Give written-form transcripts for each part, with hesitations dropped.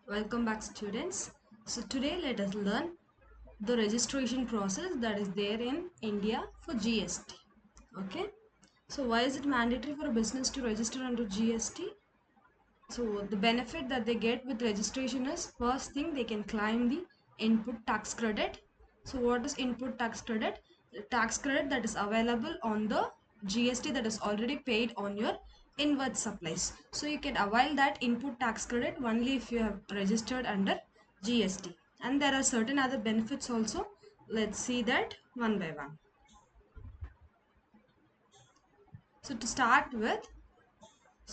Welcome back, students. So today let us learn the registration process that is there in India for GST. Okay. So why is it mandatory for a business to register under GST? So the benefit that they get with registration is, first thing, they can claim the input tax credit. So what is input tax credit? The tax credit that is available on the GST that is already paid on your inward supplies. So you can avail that input tax credit only if you have registered under GST. And there are certain other benefits also. Let's see that one by one. So to start with,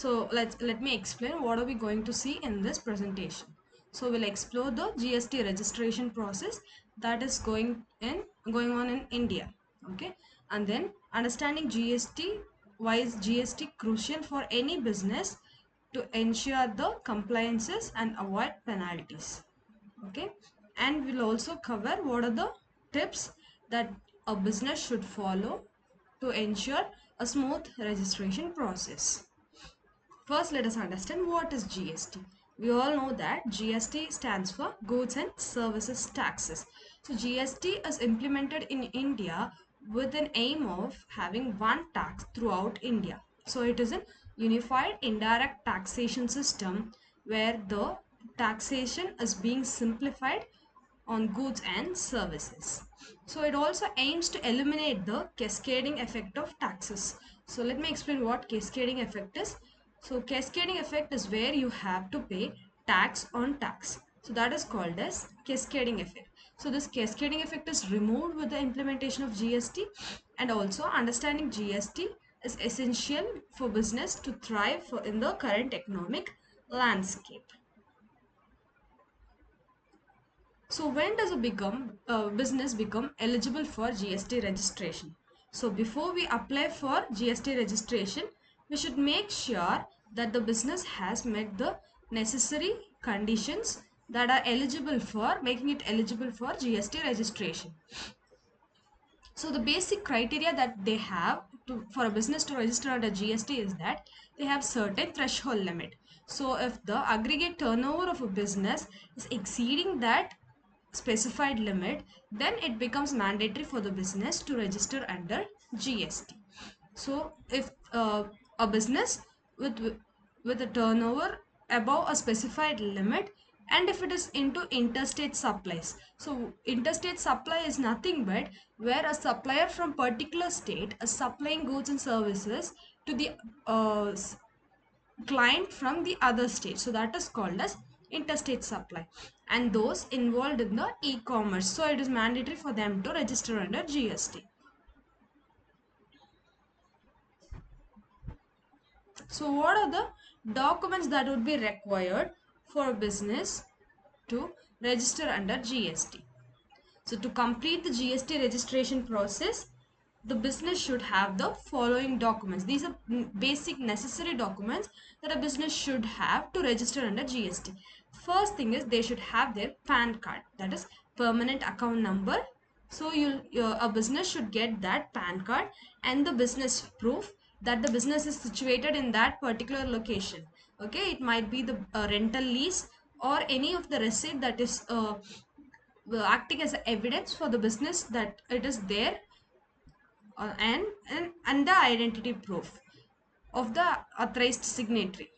let me explain what are we going to see in this presentation. So we'll explore the GST registration process that is going on in India. Okay, and then understanding GST. Why is GST crucial for any business to ensure the compliances and avoid penalties? Okay, and we'll also cover what are the tips that a business should follow to ensure a smooth registration process. First, let us understand what is GST. We all know that GST stands for Goods and Services Taxes. So GST is implemented in India with an aim of having one tax throughout India. So it is a unified indirect taxation system where the taxation is being simplified on goods and services. So it also aims to eliminate the cascading effect of taxes. So let me explain what cascading effect is. So cascading effect is where you have to pay tax on tax. So that is called as cascading effect. So this cascading effect is removed with the implementation of GST, and also understanding GST is essential for business to thrive in the current economic landscape. So when does a business become eligible for GST registration? So before we apply for GST registration, we should make sure that the business has met the necessary conditions that are eligible for making it eligible for GST registration. So the basic criteria that they have for a business to register under GST is that they have certain threshold limit. So if the aggregate turnover of a business is exceeding that specified limit, then it becomes mandatory for the business to register under GST. So if a business with with a turnover above a specified limit, and if it is into interstate supplies, so interstate supply is nothing but where a supplier from particular state is supplying goods and services to the uh, client from the other state, so that is called as interstate supply, and those involved in the e-commerce, so it is mandatory for them to register under GST. So what are the documents that would be required for a business to register under GST? So to complete the GST registration process, the business should have the following documents. These are basic necessary documents that a business should have to register under GST. First thing is they should have their PAN card, that is permanent account number. So a business should get that PAN card and the business proof that the business is situated in that particular location. Okay, it might be the rental lease or any of the receipt that is acting as evidence for the business that it is there, and the identity proof of the authorized signatory.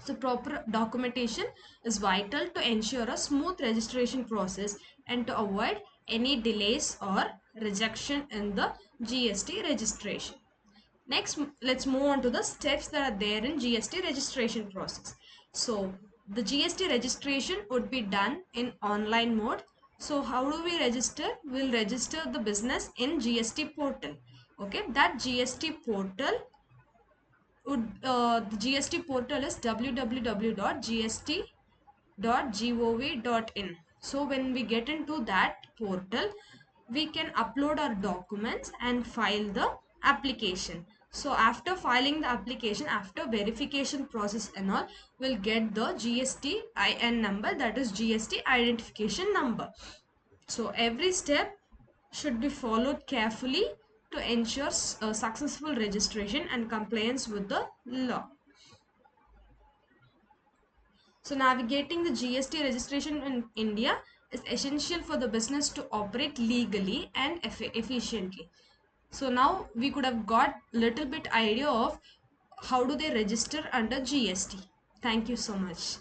So proper documentation is vital to ensure a smooth registration process and to avoid any delays or rejection in the GST registration. Next, let's move on to the steps that are there in GST registration process. So the GST registration would be done in online mode. So how do we register? We'll register the business in GST portal. Okay, that GST portal the GST portal is www.gst.gov.in. So when we get into that portal, we can upload our documents and file the application. So after filing the application, after verification process and all, we'll get the GST IN number, that is GST identification number. So every step should be followed carefully to ensure successful registration and compliance with the law. So navigating the GST registration in India is essential for the business to operate legally and efficiently. So now we could have got little bit idea of how do they register under GST. Thank you so much.